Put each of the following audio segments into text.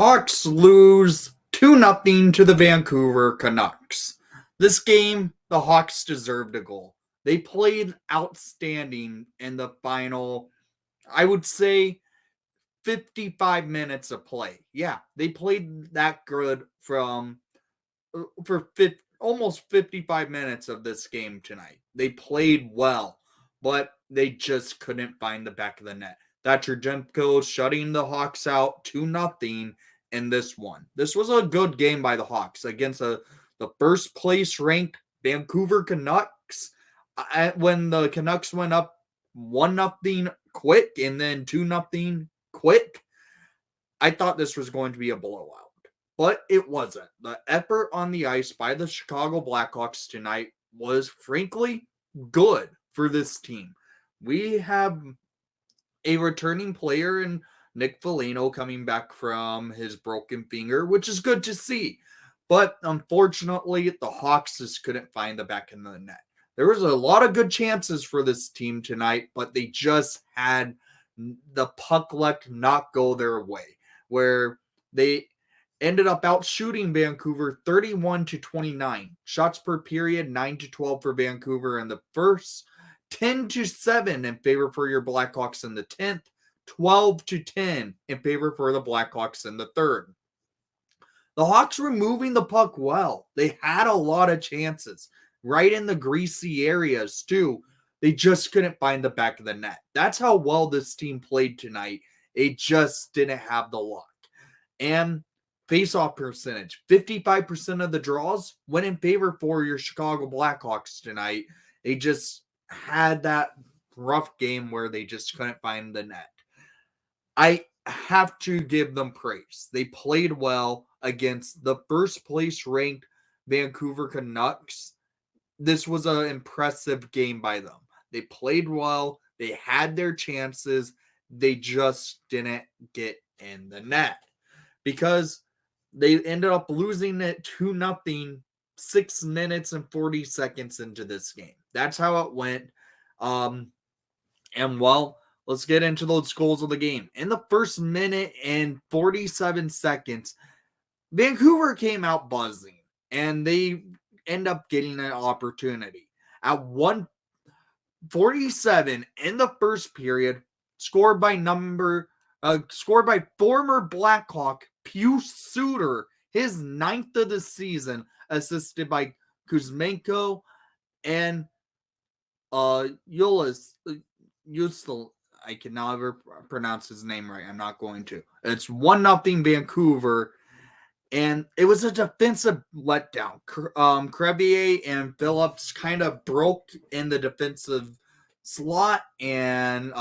Hawks lose 2-0 to the Vancouver Canucks. This game, the Hawks deserved a goal. They played outstanding in the final, I would say, 55 minutes of play. Yeah, they played that good for almost 55 minutes of this game tonight. They played well, but they just couldn't find the back of the net. Thatcher Demko shutting the Hawks out 2-0 in this one. This was a good game by the Hawks against the first place ranked Vancouver Canucks. When the Canucks went up 1-0 quick and then 2-0 quick, I thought this was going to be a blowout. But it wasn't. The effort on the ice by the Chicago Blackhawks tonight was frankly good for this team. We have a returning player in Nick Foligno coming back from his broken finger, which is good to see. But unfortunately, the Hawks just couldn't find the back of the net. There was a lot of good chances for this team tonight, but they just had the puck luck not go their way, where they ended up out shooting Vancouver 31-29. Shots per period 9-12 for Vancouver in the first, 10-7 in favor for your Blackhawks in the 10th, 12-10 in favor for the Blackhawks in the third. The Hawks were moving the puck well. They had a lot of chances right in the greasy areas too. They just couldn't find the back of the net. That's how well this team played tonight. It just didn't have the luck. And face-off percentage, 55% of the draws went in favor for your Chicago Blackhawks tonight. They just had that rough game where they just couldn't find the net. I have to give them praise. They played well against the first place ranked Vancouver Canucks. This was an impressive game by them. They played well. They had their chances. They just didn't get in the net because they ended up losing it 2-0 6 minutes and 40 seconds into this game. That's how it went. And well, let's get into those goals of the game. In the first minute and 47 seconds, Vancouver came out buzzing and they end up getting an opportunity. At 1:47 in the first period, scored by former Blackhawk Pius Suter, his 9th of the season, assisted by Kuzmenko and Yulis. I can never pronounce his name right. I'm not going to. It's 1-0 Vancouver, and it was a defensive letdown. Crevier and Phillips kind of broke in the defensive slot, and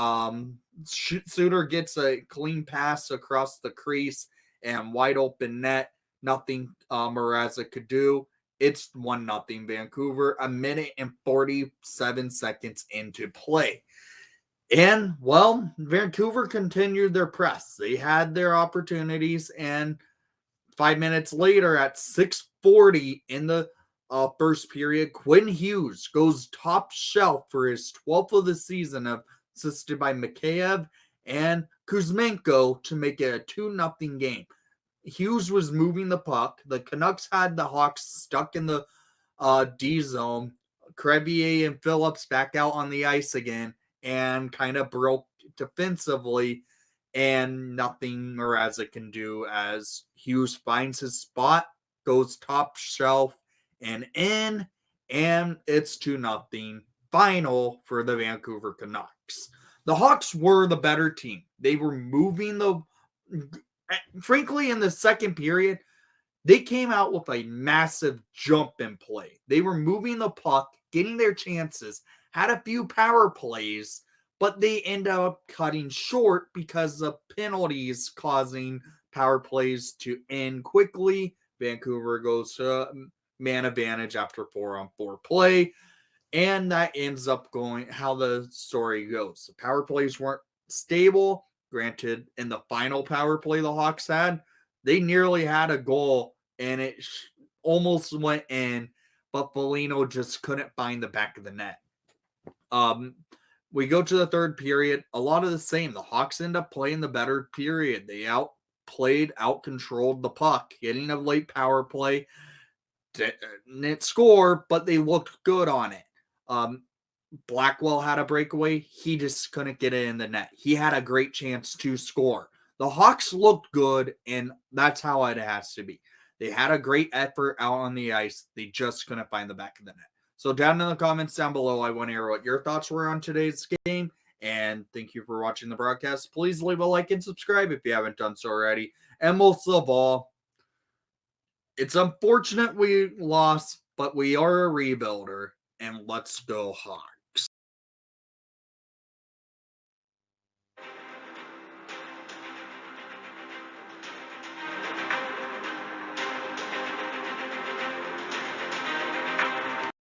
Suter gets a clean pass across the crease and wide open net. Nothing Mrazek could do. It's 1-0 Vancouver, a minute and 47 seconds into play. And, well, Vancouver continued their press. They had their opportunities, and 5 minutes later at 6:40 in the first period, Quinn Hughes goes top shelf for his 12th of the season, assisted by Mikheyev and Kuzmenko to make it a 2-0 game. Hughes was moving the puck. The Canucks had the Hawks stuck in the D zone. Crevier and Phillips back out on the ice again and kind of broke defensively, and nothing Mrazek can do as Hughes finds his spot, goes top shelf and in, and it's 2-0 final for the Vancouver Canucks. The Hawks were the better team. They were moving frankly, in the second period, they came out with a massive jump in play. They were moving the puck, getting their chances, had a few power plays, but they end up cutting short because of penalties causing power plays to end quickly. Vancouver goes to man advantage after 4-on-4 play, and that ends up going how the story goes. The power plays weren't stable. Granted, in the final power play the Hawks had, they nearly had a goal, and it almost went in, but Foligno just couldn't find the back of the net. We go to the third period, a lot of the same. The Hawks end up playing the better period. They out-controlled the puck, getting a late power play, didn't score, but they looked good on it. Blackwell had a breakaway. He just couldn't get it in the net. He had a great chance to score. The Hawks looked good, and that's how it has to be. They had a great effort out on the ice. They just couldn't find the back of the net. So down in the comments down below, I want to hear what your thoughts were on today's game. And thank you for watching the broadcast. Please leave a like and subscribe if you haven't done so already. And most of all, it's unfortunate we lost, but we are a rebuilder, and let's go Hawks.